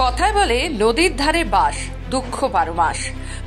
কথায় বলে নদীর ধারে বাস, দুঃখ 12 মাস।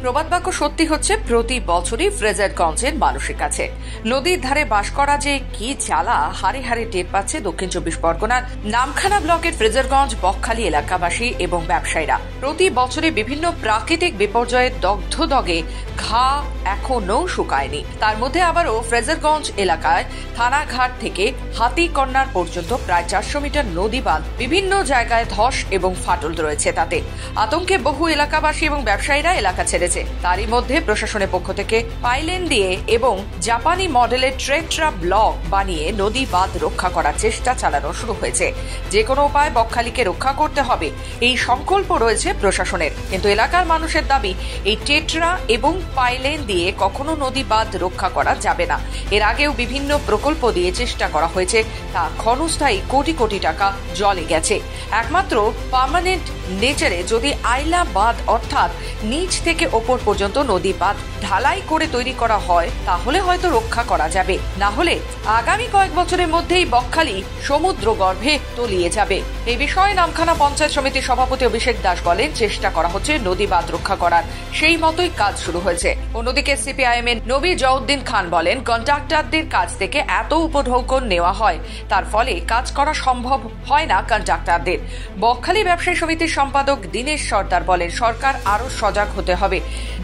প্রবাদ বাক্য সত্যি হচ্ছে প্রতি বছরই ফ্রেজারগঞ্জের মানুষের কাছে। নদীর ধারে বাস করা যে কি জ্বালা হারে হারে টের পাচ্ছে দক্ষিণ 24 পরগনার নামখানা ব্লকের ফ্রেজারগঞ্জ বকখালি এলাকাবাসী এবং ব্যবসায়ীরা। প্রতি বছরে বিভিন্ন প্রাকৃতিক বিপর্যয়ের দগ্ধদগে ঘা এখনো শুকায়নি। তার মধ্যে আবারও ফ্রেজারগঞ্জ এলাকায় থানাঘাট থেকে হাতিকন্যার পর্যন্ত প্রায় 400 মিটার নদী বাঁধ বিভিন্ন জায়গায় ধস এবং ফাটল রয়েছে। তাতে আতঙ্কে বহু এলাকাবাসী এবং ব্যবসায়ীরা এলাকা ছেড়েছে। তারই মধ্যে প্রশাসনের পক্ষ থেকে পাইলেন দিয়ে এবং জাপানি মডেলের ট্রেট্রা ব্লক বানিয়ে নদী বাঁধ রক্ষা করার চেষ্টা চালানো শুরু হয়েছে। যে কোনো উপায় বকখালিকে রক্ষা করতে হবে, এই সংকল্প রয়েছে প্রশাসনের। কিন্তু এলাকার মানুষের দাবি, এই টেট্রা এবং পাইলেন দিয়ে কখনো নদী বাঁধ রক্ষা করা যাবে না। এর আগেও বিভিন্ন প্রকল্প দিয়ে চেষ্টা করা হয়েছে, তা ক্ষণস্থায়ী কোটি কোটি টাকা জলে গেছে। একমাত্র পার্মানেন্ট নেচারে যদি আইলা বাঁধ অর্থাৎ নিচ থেকে ওপর পর্যন্ত নদী বাঁধ ঢালাই করে তৈরি করা হয় তাহলে হয়তো রক্ষা করা যাবে। না হলে আগামী কয়েক বছরের মধ্যেই বকখালি সমুদ্র গর্ভে তলিয়ে যাবে। এই বিষয়ে নামখানা পঞ্চায়েত সমিতির সভাপতি অভিষেক দাস বলেন, চেষ্টা করা হচ্ছে নদী বাঁধ রক্ষা করার, সেই মতোই কাজ শুরু হয়েছে। অন্যদিকে সিপিআইএম এর নবী জউদ্দিন খান বলেন, কন্ট্রাক্টরদের কাছ থেকে এত উপঢৌকন নেওয়া হয়, তার ফলে কাজ করা সম্ভব হয় না কন্ট্রাক্টরদের। বকখালি ব্যবসায়ী সমিতির সম্পাদক দীনেশ সর্দার বলেন, সরকার আরো সজাগ হতে হবে।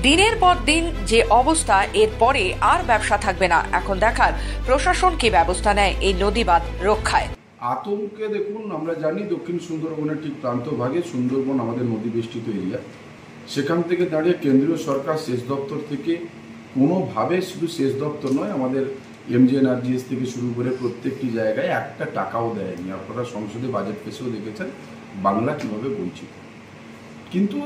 দিনের পর দিন যে অবস্থা, এরপরে আর ব্যবসা থাকবে না। এখন দেখার প্রশাসন কি ব্যবস্থা নেয় এই নদী বাঁধ রক্ষায়। আতঙ্কে দেখুন, আমরা জানি দক্ষিণ সুন্দরবনের ঠিক প্রান্তভাগে সুন্দরবন আমাদের নদী বেষ্টিত এরিয়া। সেখান থেকে দাঁড়িয়ে কেন্দ্রীয় সরকার সেচ দপ্তর থেকে কোনোভাবে, শুধু সেচ দপ্তর নয়, আমাদের MGNRGS থেকে শুরু করে প্রত্যেকটি জায়গায় একটা টাকাও দেয়নি। আপনারা সংসদে বাজেট পেশেও দেখেছেন বাংলা কীভাবে বঞ্চিত। কিন্তু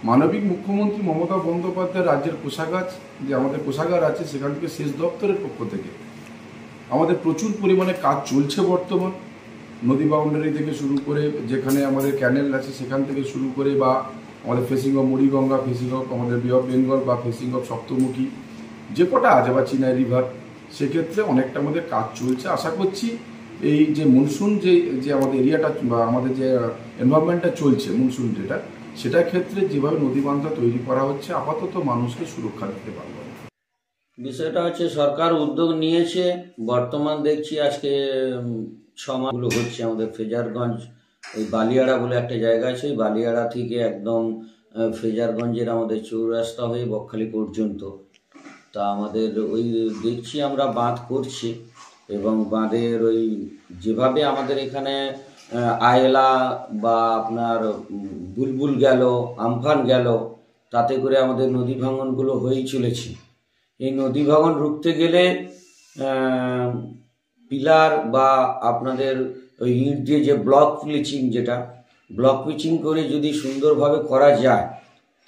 মানবিক মুখ্যমন্ত্রী মমতা বন্দ্যোপাধ্যায় রাজ্যের কোষাগার, যে আমাদের কোষাগার আছে, সেখান থেকে সেচ দপ্তরের পক্ষ থেকে আমাদের প্রচুর পরিমাণে কাজ চলছে বর্তমান। নদী বাউন্ডারি থেকে শুরু করে যেখানে আমাদের ক্যানেল আছে সেখান থেকে শুরু করে, বা আমাদের facing of Muriganga, facing of আমাদের বে অফ বেঙ্গল, বা ফেসিং অফ সপ্তমুখী যে কটা আছে, বা চিনাই রিভার, সেক্ষেত্রে অনেকটা আমাদের কাজ চলছে। আশা করছি এই যে মনসুন যে আমাদের এরিয়াটা বা আমাদের যে এনভায়রনমেন্টটা চলছে মনসুন সেটার ক্ষেত্রে যেভাবে নদী বাঁধটা তৈরি করা হচ্ছে, আপাতত মানুষকে সুরক্ষা দিতে পারবে। বিষয়টা হচ্ছে সরকার উদ্যোগ নিয়েছে। বর্তমান দেখছি আজকে সমাগুলো হচ্ছে আমাদের ফ্রেজারগঞ্জ, ওই বালিয়াড়া বলে একটা জায়গা আছে, ওই বালিয়াড়া থেকে একদম ফ্রেজারগঞ্জের আমাদের চৌরাস্তা হয়ে বকখালি পর্যন্ত। তা আমাদের ওই দেখছি আমরা বাঁধ করছি, এবং বাঁধের ওই যেভাবে আমাদের এখানে আয়লা বা আপনার বুলবুল গেল, আমফান গেল, তাতে করে আমাদের নদী ভাঙনগুলো হয়েই চলেছে। এই নদী ভাঙন রুখতে গেলে পিলার বা আপনাদের ওই ইট দিয়ে যে ব্লক পিচিং করে যদি সুন্দরভাবে করা যায়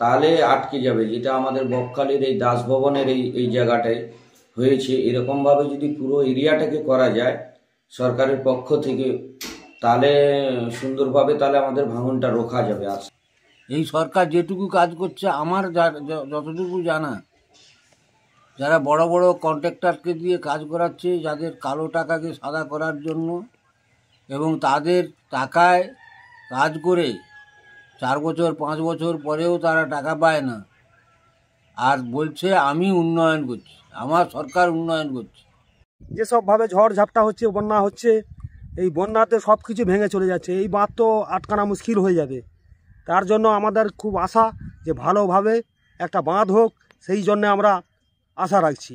তাহলে আটকে যাবে। যেটা আমাদের বকখালির এই দাস ভবনের এই জায়গাটায় হয়েছে, এরকমভাবে যদি পুরো এরিয়াটাকে করা যায় সরকারের পক্ষ থেকে, তাহলে সুন্দরভাবে তাহলে আমাদের ভাঙনটা রোখা যাবে। এই সরকার যেটুকু কাজ করছে, আমার যতটুকু জানা, যারা বড় বড় কন্ট্রাক্টরকে দিয়ে কাজ করাচ্ছে, যাদের কালো টাকাকে সাদা করার জন্য, এবং তাদের টাকায় কাজ করে 4 বছর 5 বছর পরেও তারা টাকা পায় না, আর বলছে আমি উন্নয়ন করছি, আমার সরকার উন্নয়ন করছে। যেসবভাবে ঝড় ঝাপটা হচ্ছে, বন্যা হচ্ছে, এই বন্যাতে সব কিছু ভেঙে চলে যাচ্ছে। এই বাঁধ তো আটকানো মুশকিল হয়ে যাবে। তার জন্য আমাদের খুব আশা যে ভালোভাবে একটা বাঁধ হোক, সেই জন্য আমরা আশা রাখছি।